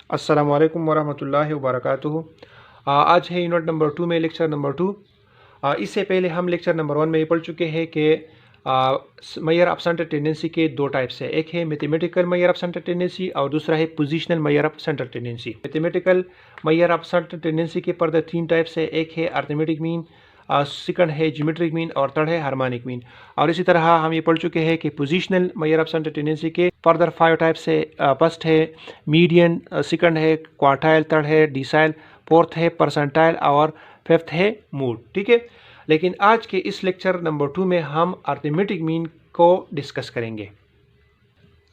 अस्सलाम वालेकुम वरहमतुल्लाहि वबरकातुहू। आज है यूनिट नंबर 2 में लेक्चर नंबर 2। इससे पहले हम लेक्चर नंबर 1 में ये पढ़ चुके हैं कि मेजर ऑफ सेंट्रल टेंडेंसी के दो टाइप्स है। एक है mathematical measure of central tendency और दूसरा है positional measure of central tendency. Mathematical measure of central tendency के फर्दर 3 टाइप्स है। एक है अरिथमेटिक मीन, सेकंड है ज्योमेट्रिक मीन और थर्ड है हार्मोनिक मीन। और इसी तरह हम ये पढ़ चुके हैं कि positional measure of central tendency के फर्दर 5 टाइप्स है। फर्स्ट है मीडियन, सेकंड है क्वार्टाइल, थर्ड है डिसाइल, फोर्थ है परसेंटाइल और फिफ्थ है मूड। ठीक है, लेकिन आज के इस लेक्चर नंबर 2 में हम अरिथमेटिक मीन को डिस्कस करेंगे।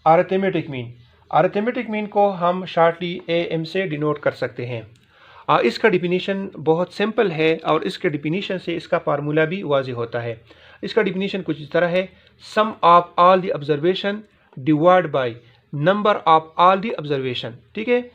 अरिथमेटिक मीन को हम शॉर्टली AM से डिनोट कर सकते हैं। इसका डिफिनीशन बहुत सिंपल है और इसके डिफिनीशन से इसका फार्मूला भी वाज़ेह होता है। इसका डिफिनीशन कुछ इस तरह है, sum of all the observation divide by number of all the observation. ठीक है,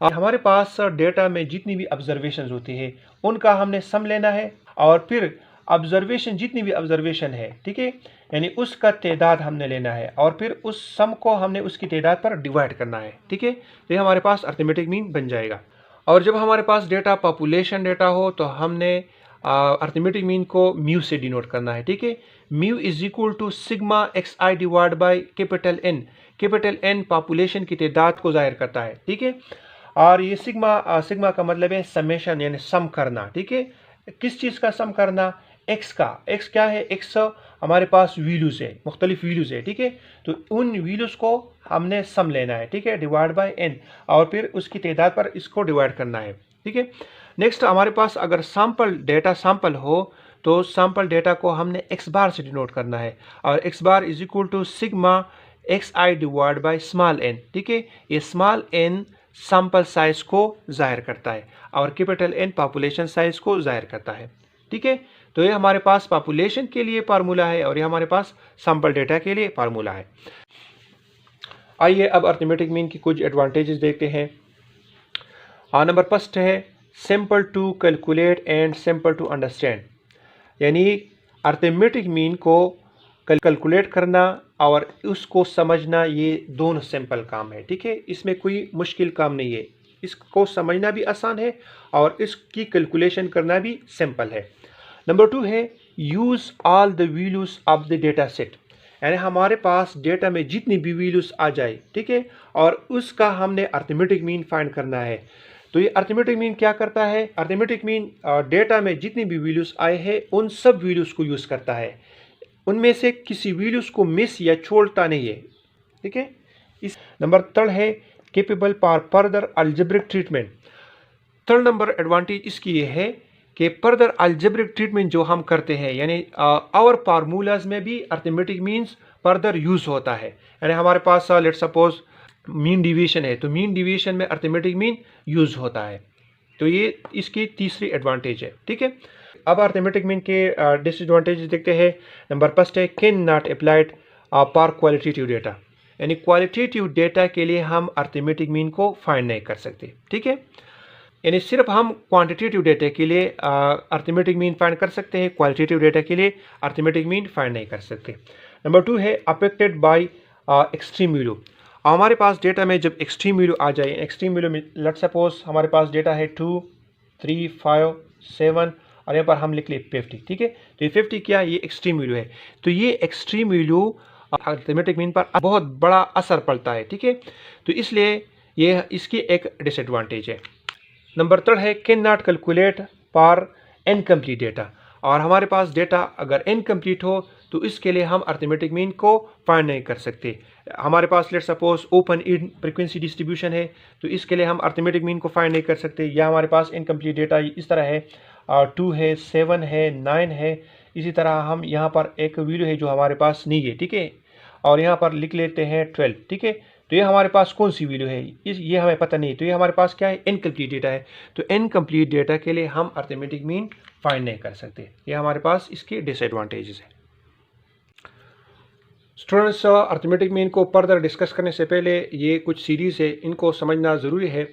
और हमारे पास डेटा में जितनी भी ऑब्जर्वेशन होती है उनका हमने सम लेना है और फिर ऑब्जर्वेशन जितनी भी ऑब्जर्वेशन है, ठीक है, यानी उसका तादाद हमने लेना है और फिर उस सम को हमने उसकी तादाद पर डिवाइड करना है। ठीक है, तो ये हमारे पास अरिथमेटिक मीन बन जाएगा। और जब हमारे पास डेटा पॉपुलेशन डेटा हो तो हमने अरिथमेटिक मीन को म्यू से डिनोट करना है। ठीक है, mu is equal to sigma XI divide by capital N। Capital N population की तादाद को जाहिर करता है। ठीक है, और ये सिग्मा का मतलब है समेशन, यानी सम करना। ठीक है, किस चीज़ का सम करना? एक्स का। एक्स क्या है? एक्स हमारे पास वैल्यूज है, मुख्तलिफ वैल्यूज है। ठीक है, तो उन वैल्यूज को हमने सम लेना है। ठीक है, डिवाइड बाय n और फिर उसकी तादाद पर इसको डिवाइड करना है। ठीक है, नेक्स्ट हमारे पास अगर सैंपल हो तो सैंपल डेटा को हमने x बार से डिनोट करना है और x bar is equal to sigma XI divide by small n। ठीक है, ये स्मॉल n सैंपल साइज को जाहिर करता है और कैपिटल N पॉपुलेशन साइज को जाहिर करता है। ठीक है, तो ये हमारे पास पॉपुलेशन के लिए फार्मूला है और ये हमारे पास सैंपल डेटा के लिए फार्मूला है। आइए अब अरिथमेटिक मीन की कुछ एडवांटेजेस देखते हैं। नंबर फर्स्ट है simple to calculate and simple to understand, यानी अरिथमेटिक मीन को कैलकुलेट करना और उसको समझना, ये दोनों सिंपल काम है। ठीक है, इसमें कोई मुश्किल काम नहीं है, इसको समझना भी आसान है और इसकी कैलकुलेशन करना भी सिंपल है। नंबर 2 है use all the values of the data set, यानी हमारे पास डेटा में जितनी भी वैल्यूज आ जाए, ठीक है, और उसका हमने अरिथमेटिक मीन फाइंड करना है। तो ये अरिथमेटिक मीन क्या करता है? अरिथमेटिक मीन डेटा में जितनी भी वैल्यूज आए हैं उन सब वैल्यूज को यूज़ करता है, उनमें से किसी वैल्यूज को मिस या छोड़ता नहीं है। ठीक है, इस नंबर 3 है capable for further algebraic treatment. Third number advantage इसकी ये है कि फर्दर अलजेब्रिक ट्रीटमेंट जो हम करते हैं, यानी और फार्मूलाज में भी अरिथमेटिक मीन्स फर्दर यूज़ होता है। यानी हमारे पास लेट्स सपोज मीन डिवीजन है तो मीन डिवीजन में अरिथमेटिक मीन यूज़ होता है। तो ये इसकी तीसरी एडवांटेज है। ठीक है, अब अरिथमेटिक मीन के डिसएडवांटेजेस देखते हैं। नंबर फर्स्ट है can not applied for qualitative data, यानी क्वालिटेटिव डेटा के लिए हम अरिथमेटिक मीन को फाइंड नहीं कर सकते। ठीक है, यानी सिर्फ हम क्वांटिटेटिव डेटा के लिए अरिथमेटिक मीन फाइंड कर सकते हैं, क्वालिटेटिव डेटा के लिए अरिथमेटिक मीन फाइंड नहीं कर सकते। नंबर 2 है अफेक्टेड बाय एक्सट्रीम वैल्यू। हमारे पास डेटा में जब एक्सट्रीम वैल्यू आ जाए, एक्सट्रीम वैल्यू में लेट्स सपोज हमारे पास डेटा है 2, 3, 5, 7 और यहाँ पर हम लिख ले 50। ठीक है, तो ये 50 क्या? ये एक्सट्रीम वैल्यू है। तो ये एक्सट्रीम वैल्यू अरिथमेटिक मीन पर बहुत बड़ा असर पड़ता है। ठीक है, तो इसलिए ये इसकी एक डिसएडवांटेज है। नंबर 3 है can not calculate for incomplete data, और हमारे पास डेटा अगर इनकम्प्लीट हो तो इसके लिए हम अरिथमेटिक मीन को फाइंड नहीं कर सकते। हमारे पास let's suppose open end frequency distribution है तो इसके लिए हम अरिथमेटिक मीन को फाइंड नहीं कर सकते। या हमारे पास इनकम्प्लीट डेटा इस तरह है 2 है, 7 है, 9 है। इसी तरह हम यहाँ पर एक वैल्यू है जो हमारे पास नहीं है। ठीक है, और यहाँ पर लिख लेते हैं 12। ठीक है, तो ये हमारे पास कौन सी वैल्यू है ये हमें पता नहीं, तो ये हमारे पास क्या है? इनकम्प्लीट डेटा है। तो इनकम्प्लीट डेटा के लिए हम अरिथमेटिक मीन फाइंड नहीं कर सकते, ये हमारे पास इसके डिसएडवांटेजेस है। स्टूडेंट्स, अरिथमेटिक मीन को फर्दर डिस्कस करने से पहले ये कुछ सीरीज़ है, इनको समझना ज़रूरी है।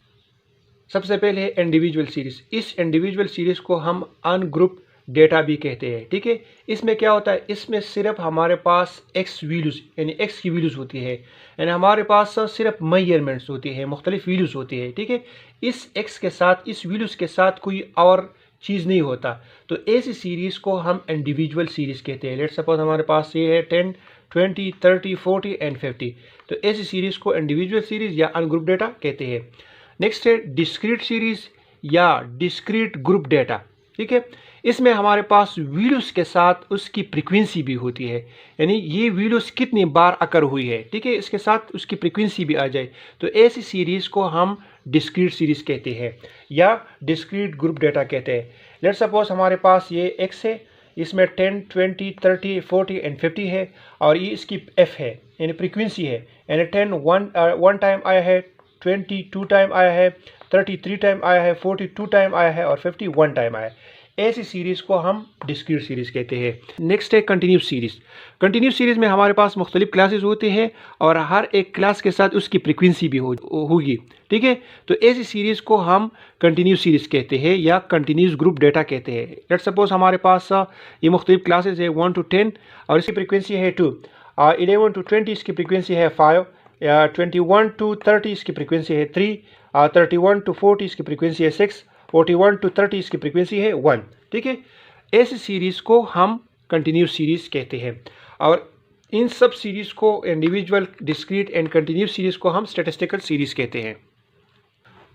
सबसे पहले है इंडिविजुअल सीरीज़। इस इंडिविजुअल सीरीज़ को हम अनग्रुप डेटा भी कहते हैं। ठीक है, इसमें क्या होता है, इसमें सिर्फ हमारे पास एक्स वैल्यूज़ यानी एक्स की वैल्यूज़ होती है, यानी हमारे पास सिर्फ मेजरमेंट्स होती है, मुख्तलिफ वैल्यूज़ होती है। ठीक है, इस एक्स के साथ, इस वैल्यूज़ के साथ कोई और चीज़ नहीं होता। तो ऐसी सीरीज़ को हम इंडिविजुअल सीरीज़ कहते हैं। लेट्स सपोज हमारे पास ये है 10, 20, 30, 40 एंड 50। तो ऐसी सीरीज़ को इंडिविजुअल सीरीज़ या अनग्रुप डेटा कहते हैं। नेक्स्ट है डिस्क्रीट सीरीज़ या डिस्क्रीट ग्रुप डेटा। ठीक है, इसमें हमारे पास वैल्यूज़ के साथ उसकी फ्रीक्वेंसी भी होती है, यानी ये वैल्यूज़ कितनी बार अकर हुई है। ठीक है, इसके साथ उसकी फ्रीक्वेंसी भी आ जाए, तो ऐसी सीरीज़ को हम डिस्क्रीट सीरीज़ कहते हैं या डिस्क्रीट ग्रुप डेटा कहते हैं। लेट्स सपोज हमारे पास ये एक्स है, इसमें 10, 20, 30, 40 एंड 50 है, और ये इसकी एफ है यानी फ्रीक्वेंसी है, यानी 10 वन टाइम आया है, 20 2 टाइम आया है, 30 3 टाइम आया है, 40 2 टाइम आया है और 50 1 टाइम आया है। ऐसी सीरीज़ को हम डिस्क्रीट सीरीज़ कहते हैं। नेक्स्ट है कंटिन्यूस सीरीज़। कंटिन्यूस सीरीज़ में हमारे पास मुख्तलिफ क्लासेस होते हैं और हर एक क्लास के साथ उसकी फ्रीक्वेंसी भी होगी। ठीक है, तो ऐसी सीरीज़ को हम कंटिन्यूस सीरीज़ कहते हैं या कंटिन्यूस ग्रुप डेटा कहते हैं। लेट्स सपोज हमारे पास ये मुख्तलिफ क्लासेस है 1 to 10 और इसकी फ्रीक्वेंसी है 2, 11 to 20 इसकी फ्रीक्वेंसी है 5, 21 to 30 इसकी फ्रीक्वेंसी है 3, 31 to 40 इसकी फ्रीक्वेंसी है 6, 41 to 30 इसकी फ्रीक्वेंसी है 1। ठीक है, ऐसी सीरीज़ को हम कंटिन्यूस सीरीज़ कहते हैं और इन सब सीरीज़ को individual, discrete and continuous series को हम स्टैटिस्टिकल सीरीज़ कहते हैं।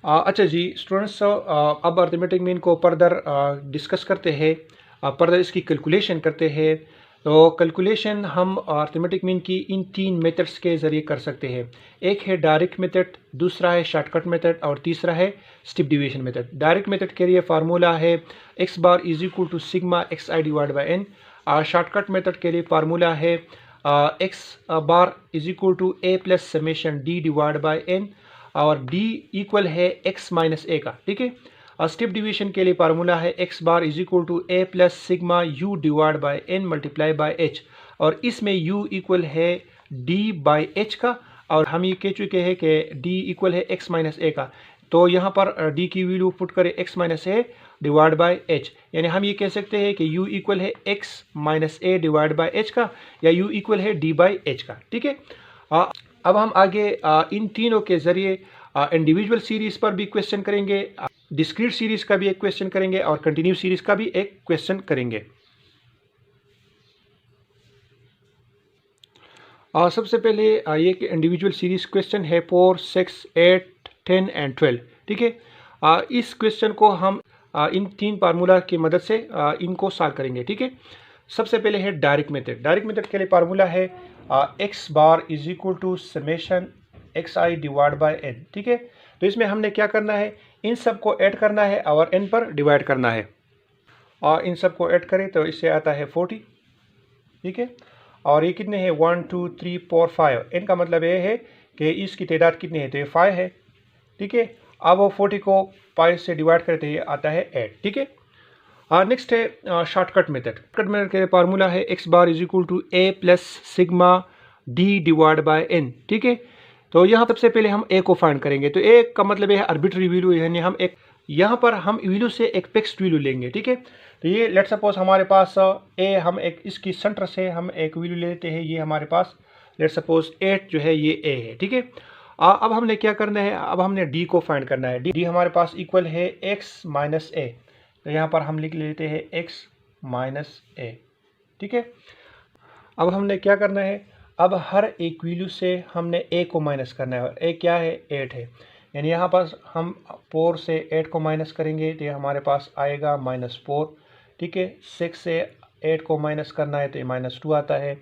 अच्छा जी स्टूडेंट्स, अब अर्थमेटिक मीन को फर्दर डिस्कस करते हैं, फर्दर इसकी कैलकुलेशन करते हैं। तो कैलकुलेशन हम अर्थमेटिक मीन की इन 3 मेथड्स के ज़रिए कर सकते हैं। एक है डायरेक्ट मेथड, दूसरा है शॉर्टकट मेथड और तीसरा है step division method. Direct method के लिए फार्मूला है x bar is equal to sigma x i divide by n. Shortcut method के लिए फार्मूला है x bar is equal to a plus summation d divide by n और d equal है x minus a का। ठीक है, step division के लिए फार्मूला है x bar is equal to a plus sigma u divide by N multiply by H, और इसमें यू इक्वल है डी बाई एच का, और हम ये कह चुके हैं कि डी इक्वल है एक्स माइनस ए का। तो यहाँ पर डी की वैल्यू पुट करें x minus A divide by H, यानी हम ये कह सकते हैं कि u इक्वल है x minus A divide by H का, या u इक्वल है डी बाई एच का। ठीक है, अब हम आगे इन तीनों के ज़रिए इंडिविजुअल सीरीज़ पर भी क्वेश्चन करेंगे, डिस्क्रीट सीरीज़ का भी एक क्वेश्चन करेंगे और कंटिन्यूस सीरीज़ का भी एक क्वेश्चन करेंगे। सबसे पहले ये कि इंडिविजुअल सीरीज़ क्वेश्चन है 4, 6, 8, 10 एंड 12। ठीक है, इस क्वेश्चन को हम इन 3 फार्मूला की मदद से इनको सॉल्व करेंगे। ठीक है, सबसे पहले है डायरेक्ट मेथड। डायरेक्ट मेथड के लिए फार्मूला है x bar is equal to summation x i divide by n. ठीक है, तो इसमें हमने क्या करना है, इन सब को ऐड करना है और n पर डिवाइड करना है, और इन सब को ऐड करें तो इससे आता है 40। ठीक है, और ये कितने हैं 1 2 3 4 5, n का मतलब ये है कि इसकी तादाद कितनी है, तो ये 5 है। ठीक है, अब वो 40 को 5 से डिवाइड करें तो ये आता है 8। ठीक है, नेक्स्ट है शॉर्टकट मेथड। शॉर्टकट मेथड के फार्मूला है x bar is equal to a plus sigma d divide by n. ठीक है, तो यहाँ सबसे पहले हम ए को फाइंड करेंगे, तो ए का मतलब है आर्बिट्री वैल्यू, यानी हम एक यहाँ पर हम वैल्यू से एक फिक्स्ड वैल्यू लेंगे। ठीक है, तो ये लेट सपोज हमारे पास ए, हम एक इसकी सेंटर से हम एक वैल्यू लेते हैं, ये हमारे पास लेट सपोज 8 जो है ये ए है। ठीक है, अब हमने क्या करना है, अब हमने डी को फाइंड करना है। डी हमारे पास इक्वल है एक्स माइनस ए, तो यहाँ पर हम लिख लेते हैं एक्स माइनस ए। ठीक है, अब हमने क्या करना है, अब हर एक वैल्यू से हमने ए को माइनस करना है, और ए क्या है 8 है, यानी यहाँ पर हम 4 से 8 को माइनस करेंगे तो ये हमारे पास आएगा -4। ठीक है, 6 से 8 को माइनस करना है तो ये -2 आता है,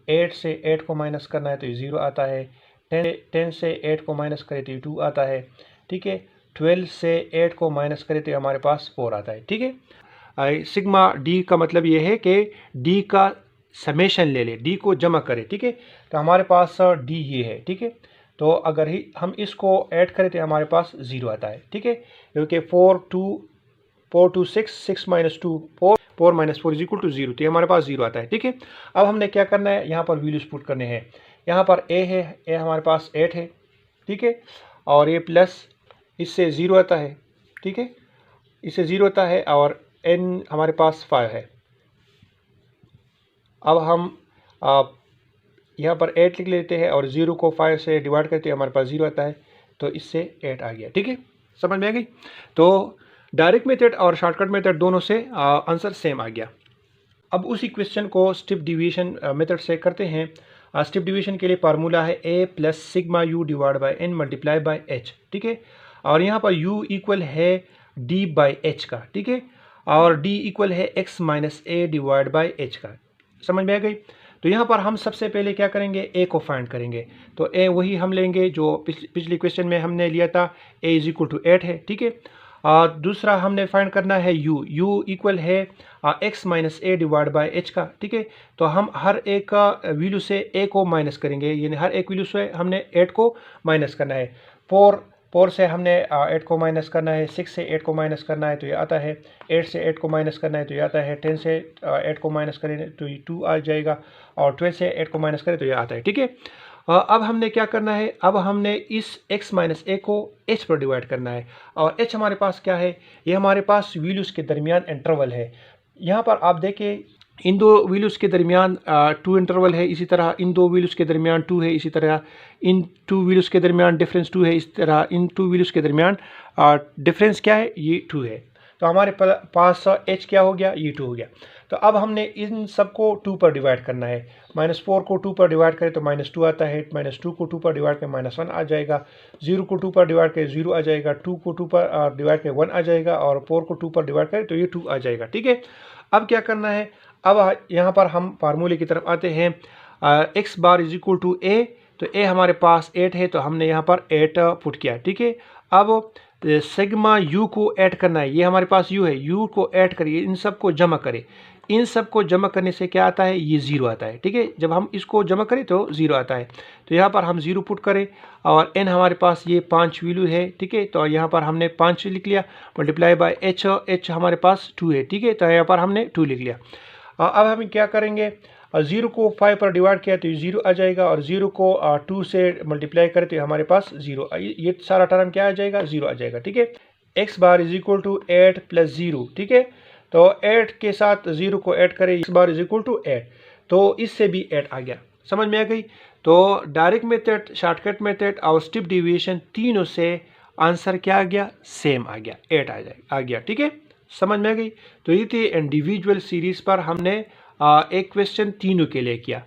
8 से 8 को माइनस करना है तो ये 0 आता है, 10 से 8 को माइनस करें तो ये 2 आता है। ठीक है, 12 से 8 को माइनस करें तो हमारे पास 4 आता है। ठीक है, सिग्मा डी का मतलब ये है कि डी का समेशन ले ले, डी को जमा करें। ठीक है, तो हमारे पास डी ये है। ठीक है, तो अगर ही हम इसको ऐड करें तो हमारे पास 0 आता है। ठीक है, क्योंकि 4 to 6, 6 minus 2 4, 4 minus 4 is equal to 0, तो हमारे पास 0 आता है। ठीक है, अब हमने क्या करना है, यहाँ पर वैल्यूज पुट करने हैं। यहाँ पर ए है, ए हमारे पास 8 है। ठीक है, और ये प्लस इससे 0 आता है। ठीक है, इससे 0 आता है, और n हमारे पास 5 है। अब हम यहाँ पर 8 लिख लेते हैं और 0 को 5 से डिवाइड करते हैं, हमारे पास 0 आता है, तो इससे 8 आ गया। ठीक है, समझ में आ गई। तो डायरेक्ट मेथड और शॉर्टकट मेथड दोनों से आंसर सेम आ गया। अब उसी क्वेश्चन को स्टेप डिवीजन मेथड से करते हैं। स्टेप डिवीजन के लिए फार्मूला है a plus sigma u divide by n multiply by h। ठीक है, और यहाँ पर u इक्वल है d बाई h का। ठीक है, और d इक्वल है x minus a divide by h का। समझ में आ गई। तो यहाँ पर हम सबसे पहले क्या करेंगे, a को फाइंड करेंगे। तो a वही हम लेंगे जो पिछले क्वेश्चन में हमने लिया था, a इज इक्वल टू 8 है। ठीक है, दूसरा हमने फाइंड करना है u इक्वल है x minus a divide by h का। ठीक है, तो हम हर एक वैल्यू से a को माइनस करेंगे, यानी हर एक वैल्यू से हमने 8 को माइनस करना है। 4 से हमने 8 को माइनस करना है, 6 से 8 को माइनस करना है तो ये आता है, 8 से 8 को माइनस करना है तो ये आता है, 10 से 8 को माइनस करें तो ये 2 आ जाएगा, और 12 से 8 को माइनस करें तो ये आता है। ठीक है, अब हमने क्या करना है, अब हमने इस x माइनस a को h पर डिवाइड करना है, और h हमारे पास क्या है, ये हमारे पास वैल्यूज़ के दरमियान इंटरवल है। यहाँ पर आप देखें इन दो वैल्यूज़ के दरमियान 2 इंटरवल है, इसी तरह इन दो वैल्यूज़ के दरमियान 2 है, इसी तरह इन 2 वैल्यूज़ के दरमियान डिफरेंस 2 है, इस तरह इन 2 वैल्यूज़ के दरमियान डिफरेंस क्या है, ये 2 है। तो हमारे पास h क्या हो गया, ये 2 हो गया। तो अब हमने इन सब को 2 पर डिवाइड करना है। -4 को 2 पर डिवाइड करें तो -2 आता है, -2 को 2 पर डिवाइड करें -1 आ जाएगा, 0 को 2 पर डिवाइड करें 0 आ जाएगा, 2 को 2 पर डिवाइड करें 1 आ जाएगा, और 4 को 2 पर डिवाइड करें तो ये 2 आ जाएगा। ठीक है, अब क्या करना है, अब यहाँ पर हम फार्मूले की तरफ आते हैं। x bar is equal to a, तो a हमारे पास 8 है तो हमने यहाँ पर 8 पुट किया। ठीक है, अब सिग्मा u को ऐड करना है, ये हमारे पास u है, u को ऐड करिए, इन सब को जमा करें, इन सब को जमा करने से क्या आता है, ये 0 आता है। ठीक है, जब हम इसको जमा करें तो 0 आता है, तो यहाँ पर हम 0 पुट करें, और n हमारे पास ये 5 वैल्यू है। ठीक है, तो यहाँ पर हमने 5 लिख लिया, मल्टीप्लाई बाय h हमारे पास 2 है। ठीक है, तो यहाँ पर हमने 2 लिख लिया। अब हम क्या करेंगे, 0 को 5 पर डिवाइड किया तो ये 0 आ जाएगा, और 0 को 2 से मल्टीप्लाई करें तो हमारे पास 0, ये सारा टर्म क्या आ जाएगा, 0 आ जाएगा। ठीक है, x bar is equal to 8 plus 0। ठीक है, तो 8 के साथ 0 को ऐड करें, x bar is equal to 8, तो इससे भी 8 आ गया। समझ में आ गई। तो डायरेक्ट मेथड, शॉर्टकट मेथड और स्टेप डिवीजन तीनों से आंसर क्या आ गया, सेम आ गया, 8 आ गया। ठीक है, समझ में आ गई। तो ये थी इंडिविजुअल सीरीज पर हमने एक क्वेश्चन तीनों के लिए किया।